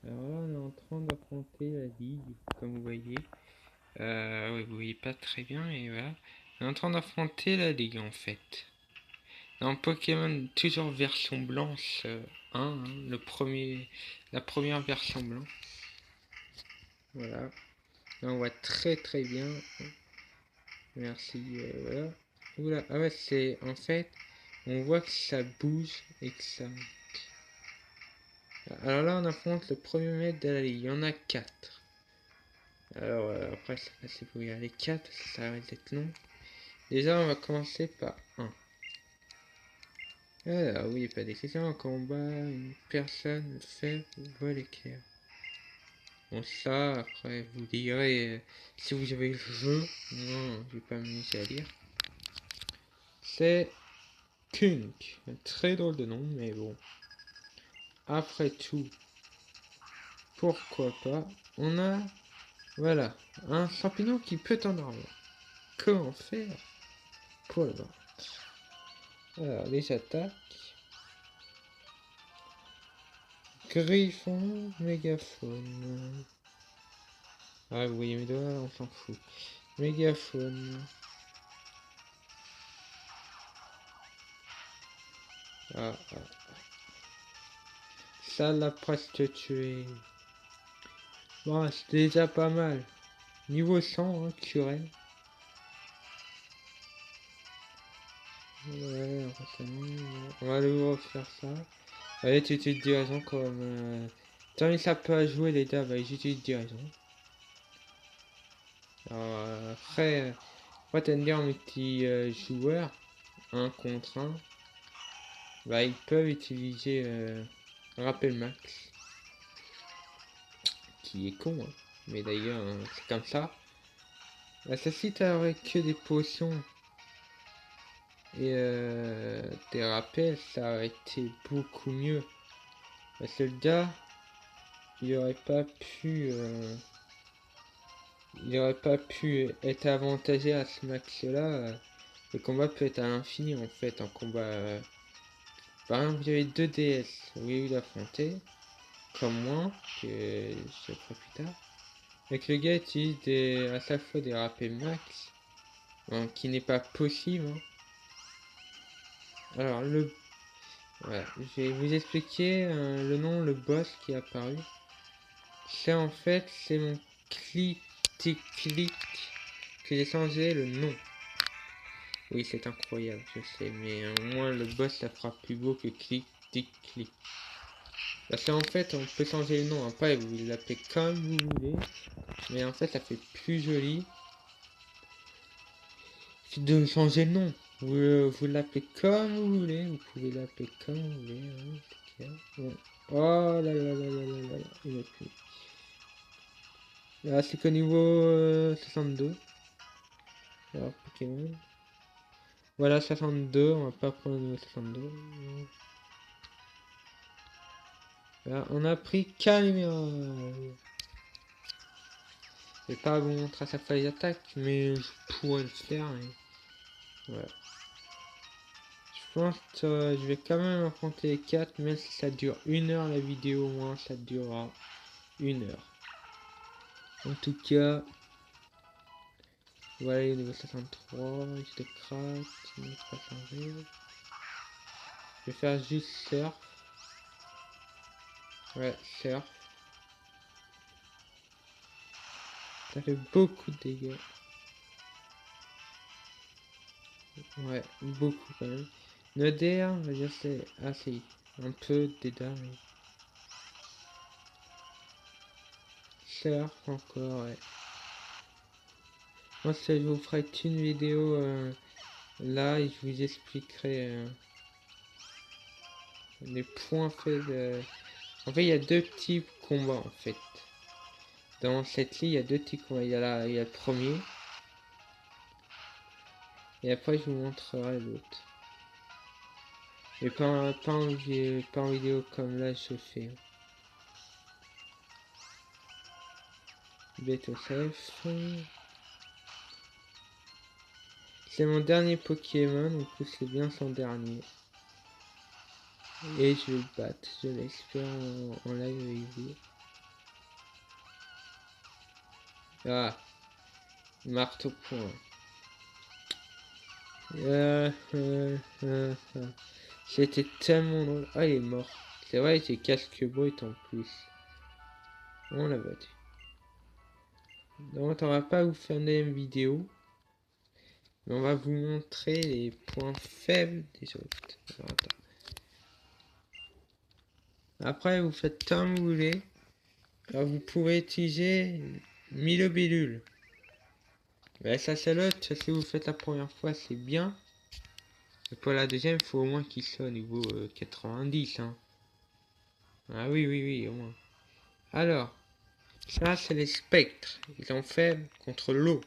Alors là, on est en train d'affronter la ligue, comme vous voyez. Oui, vous voyez pas très bien, et voilà. On est en train d'affronter la ligue, en fait. Dans Pokémon, toujours version blanche 1, hein, la première version blanche. Voilà. Là, on voit très très bien. Merci, voilà. Oula, ah ouais, c'est... En fait, on voit que ça bouge et que ça... Alors là, on affronte le premier maître de la ligue. Il y en a 4. Alors après, c'est facile pour y aller 4 parce que ça risque d'être long. Déjà, on va commencer par 1. Alors oui, pas d'exception. En combat, une personne fait vol éclair. Bon, ça, après, vous direz si vous avez le jeu. Non, je vais pas m'amuser à lire. C'est Kunk. Un très drôle de nom, mais bon. Après tout, pourquoi pas. On a, voilà, un champignon qui peut t'endormir. Comment faire pour le voir? Alors, les attaques. Griffon, mégaphone. Ah oui, mes doigts, on s'en fout. Mégaphone. Ah. Ça l'a presque tué. Bon, c'est déjà pas mal. Niveau 100, hein, Curel. Ouais, on va le refaire ça. Allez, tu utilises diraison comme... Tant ça peut à jouer les dames, allez, j'utilise diraison. Alors, après, moi t'aimes bien mes petits joueurs, 1 contre 1. Bah, ils peuvent utiliser rappel max. Qui est con, hein. Mais d'ailleurs, c'est comme ça. Bah, ça si t'aurais que des potions et des rappels, ça aurait été beaucoup mieux. Parce que le gars, il aurait pas pu... il aurait pas pu être avantagé à ce max-là. Le combat peut être à l'infini en fait, en combat... Par exemple, il y avait 2 DS, oui, il affrontait, comme moi, que je ferai plus tard. Et que le gars utilise à chaque fois des rappels max, qui n'est pas possible. Hein. Alors, voilà, je vais vous expliquer le nom, le boss qui est apparu. C'est en fait, c'est mon clic que j'ai changé le nom. Oui, c'est incroyable, je sais, mais au moins le boss ça fera plus beau que clic. Parce qu'en fait, on peut changer le nom. Après, vous l'appelez comme vous voulez, mais en fait, ça fait plus joli de changer le nom. Vous l'appelez comme vous voulez, vous pouvez l'appeler comme vous voulez. Hein, ouais. Oh là là là là là là là, il est plus. Là, c'est qu'au niveau 62. Alors, Pokémon. Voilà, 62, on va pas prendre le niveau 62. Là, on a pris Calimero. Je vais pas vous montrer à chaque fois les attaques, mais je pourrais le faire. Et... voilà. Je pense que je vais quand même affronter les 4, même si ça dure 1 heure la vidéo, au moins ça durera 1 heure. En tout cas, voilà le niveau 63, je te craque, il ne pas changer. Je vais faire juste surf. Ouais, surf. Ça fait beaucoup de dégâts. Ouais, beaucoup quand même. Noder, on va dire c'est assez. Un peu de dégâts, mais... surf encore, ouais. Moi, ça, je vous ferai une vidéo là et je vous expliquerai les points faits de... En fait, il y a 2 types de combats, en fait. Dans cette ligne, il y a 2 types de combats. Il y a le premier. Et après, je vous montrerai l'autre. Mais pas en vidéo comme là, je fais. Beto Safe. C'est mon dernier Pokémon, du coup c'est bien son dernier. Et je vais le battre, je l'espère en live avec vous. Ah, marteau point. C'était tellement drôle. Ah, il est mort. C'est vrai, c'est casque brut en plus. On l'a battu. Donc, on va pas vous faire une vidéo. Mais on va vous montrer les points faibles des autres. Alors, attends. Après, vous faites comme vous voulez. Alors, vous pouvez utiliser Milobellule. Mais ça, c'est l'autre. Si vous faites la première fois, c'est bien. Et pour la deuxième, il faut au moins qu'il soit au niveau 90. Hein. Ah oui, oui, oui, au moins. Alors, ça, c'est les spectres. Ils sont faibles contre l'eau.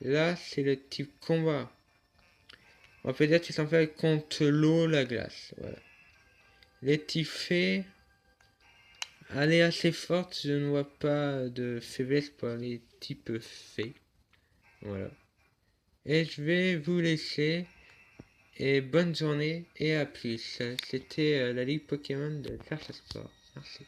Là, c'est le type combat. On peut dire qu'ils sont faibles contre l'eau, la glace. Voilà. Les types fées, elle est assez forte. Je ne vois pas de faiblesse pour les types fées. Voilà. Et je vais vous laisser. Et bonne journée et à plus. C'était la Ligue Pokémon de Clash Sport. Merci.